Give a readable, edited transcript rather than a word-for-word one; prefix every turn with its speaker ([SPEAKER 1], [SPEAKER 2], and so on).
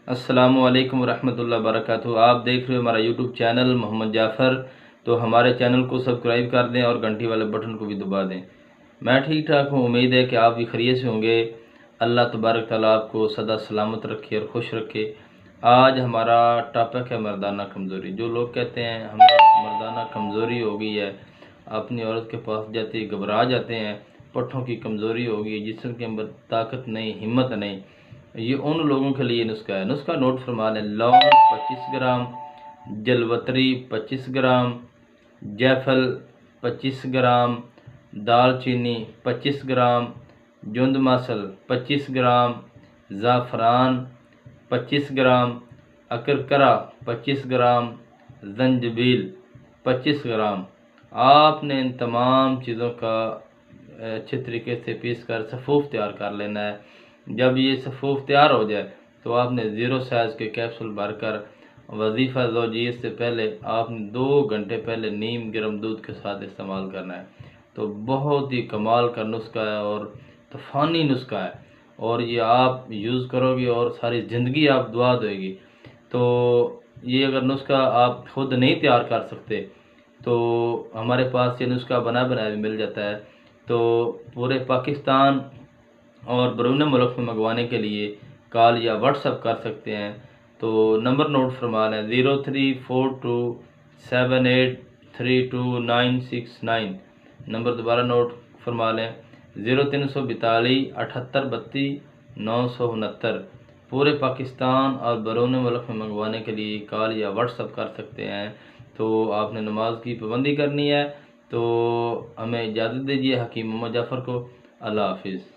[SPEAKER 1] अस्सलामुअलैकुम रहमतुल्लाहि वबरकातुहू। आप देख रहे हो हमारा यूट्यूब चैनल मोहम्मद जाफ़र। तो हमारे चैनल को सब्सक्राइब कर दें और घंटी वाले बटन को भी दबा दें। मैं ठीक ठाक हूँ, उम्मीद है कि आप भी खैरियत से होंगे। अल्लाह तबारक तआला आपको सदा सलामत रखे और खुश रखे। आज हमारा टॉपिक है मर्दाना कमज़ोरी। जो लोग कहते हैं हमें मर्दाना कमज़ोरी हो गई है, अपनी औरत के पास जाते ही घबरा जाते हैं, पट्ठों की कमज़ोरी हो गई, जिस्म के अंदर ताकत नहीं, हिम्मत नहीं, ये उन लोगों के लिए नुस्खा है। नुस्खा नोट फरमा लें। लौंग 25 ग्राम, जलवतरी 25 ग्राम, जायफल 25 ग्राम, दालचीनी 25 ग्राम, जुंद मासल 25 ग्राम, ज़ाफ़रान 25 ग्राम, अकरकरा 25 ग्राम, जंजबील 25 ग्राम। आपने इन तमाम चीज़ों का अच्छे तरीके से पीस कर सफ़ूफ तैयार कर लेना है। जब ये सफ़ूफ तैयार हो जाए तो आपने ज़ीरो साइज़ के कैप्सूल भरकर वजीफ़ा ज़ौजियत से पहले आपने 2 घंटे पहले नीम गर्म दूध के साथ इस्तेमाल करना है। तो बहुत ही कमाल का नुस्खा है और तूफ़ानी नुस्खा है, और ये आप यूज़ करोगे और सारी ज़िंदगी आप दुआ दोगे। तो ये अगर नुस्खा आप खुद नहीं तैयार कर सकते तो हमारे पास ये नुस्खा बना बनाया भी मिल जाता है। तो पूरे पाकिस्तान और बैरून मुल्क में मंगवाने के लिए कॉल या व्हाट्सअप कर सकते हैं। तो नंबर नोट फरमा लें 0342783269। नंबर दोबारा नोट फरमा लें 0342 7832 969। पूरे पाकिस्तान और बैरून मुल्क में मंगवाने के लिए कॉल या व्हाट्सअप कर सकते हैं। तो आपने नमाज की पाबंदी करनी है। तो हमें इजाज़त दीजिए हकीम मोहम्मद जाफ़र को। अल्लाह हाफिज़।